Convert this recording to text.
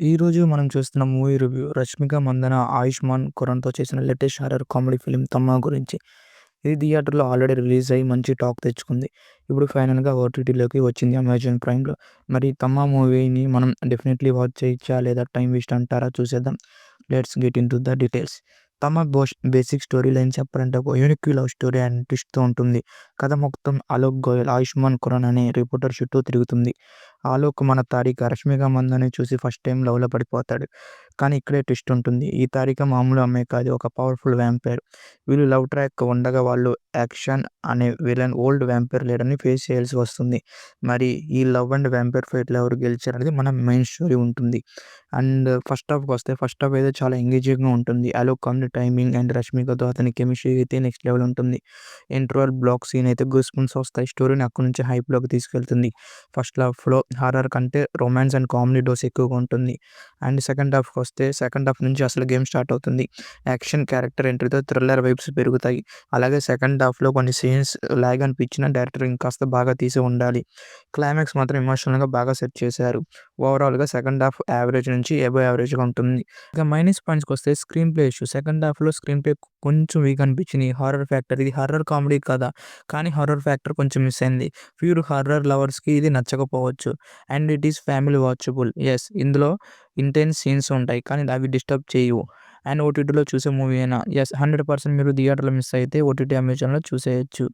ఈరోజు మనం చూస్తున్న మూవీ రివ్యూ 'రష్మిక మందన, ఆయుష్మాన్ ఖురానాతో చేసిన లేటెస్ట్ హారర్ కామెడీ ఫిల్మ్ 'తమ్మా' గురించి. ఇది థియేటర్‌లో ఆల్రెడీ రిలీజ్ అయ్యి మంచి టాక్ తెచ్చుకుంది. ఇప్పుడు ఫైనల్‌గా ఓటీటీలోకి వచ్చింది అమెజాన్ ప్రైమ్‌లో. మరి 'తమ్మా' మూవీని మనం డెఫినెట్‌లీ వాచ్ చేయొచ్చా లేదా టైమ్ వేస్ట్ అంటారా? చూసేద్దాం. Let's get into the details. 'Thamma' basic story line చెప్పాలంటే ఒక యూనిక్ లవ్ స్టోరీ అండ్ ట్విస్ట్‌తో ఉంటుంది. కథ మొత్తం అలోక్ గోయల్, ఆయుష్మాన్ ఖురానా అనే రిపోర్టర్ చుట్టూ తిరుగుతుంది. ఆలోక్ మన తారిక, రష్మిక మందనని చూసి ఫస్ట్ టైమ్ లవ్‌లో పడిపోతాడు. కానీ ఇక్కడే ట్విస్ట్ ఉంటుంది. ఈ తారిక మామూలు అమ్మాయి కాదు, ఒక పవర్‌ఫుల్ వ్యాంపైర్. వీళ్ళు లవ్ ట్రాక్ ఉండగా వాళ్ళు యాక్షన్ అనే విలన్ ఓల్డ్ వ్యాంపైర్ లీడర్‌ని ఫేస్ చేయాల్సి వస్తుంది. మరి ఈ లవ్ అండ్ వ్యాంపైర్ ఫైట్‌లో ఎవరు గెలిచారనేది మన మెయిన్ స్టోరీ ఉంటుంది. అండ్ ఫస్ట్ హాఫ్ అయితే చాలా ఎంగేజింగ్‌గా ఉంటుంది. అలోక్ కామెడీ టైమింగ్ అండ్ రష్మికతో అతని కెమిస్ట్రీ అయితే నెక్స్ట్ లెవెల్ ఉంటుంది. ఇంటర్వల్ బ్లాక్ సీన్ అయితే గూస్ బంప్స్ వస్తాయి. స్టోరీని అక్కడి నుంచి హైప్‌లోకి తీసుకెళ్తుంది. ఫస్ట్ హాఫ్‌లో హారర్ కంటే రొమాన్స్ అండ్ కామెడీ డోస్ ఎక్కువగా ఉంటుంది. అండ్ సెకండ్ హాఫ్ నుంచి అసలు గేమ్ స్టార్ట్ అవుతుంది. యాక్షన్, క్యారెక్టర్ ఎంట్రీతో థ్రిల్లర్ వైబ్స్ పెరుగుతాయి. అలాగే సెకండ్ హాఫ్‌లో కొన్ని సీన్స్ లాగ్ అనిపించినా డైరెక్టర్ ఇంకాస్త బాగా తీసి ఉండాలి. క్లైమాక్స్ మాత్రం ఎమోషనల్‌గా బాగా సెట్ చేశారు. ఓవరాల్‌గా సెకండ్ హాఫ్ యావరేజ్ నుంచి అబోవ్ యావరేజ్‌గా ఉంటుంది. ఇక మైనస్ పాయింట్స్‌కొస్తే స్క్రీన్ ప్లే ఇష్యూ. సెకండ్ హాఫ్‌లో స్క్రీన్ ప్లే కొంచెం వీక్ అనిపించింది. హారర్ ఫ్యాక్టర్, ఇది హారర్ కామెడీ కథ. కానీ హారర్ ఫ్యాక్టర్ కొంచెం మిస్ అయింది. ప్యూర్ హారర్ లవర్స్‌కి ఇది నచ్చకపోవచ్చు. And it is family watchable. Yes, ఇందులో ఇంటెన్స్ సీన్స్ ఉంటాయి. కానీ అవి డిస్టర్బ్ చేయవు. అండ్ ఓటీటీలో చూసే మూవీ అయినా యెస్ 100% మీరు థియేటర్‌లో మిస్ అయితే ఓటీటీ అమెజాన్‌లో చూసేయొచ్చు.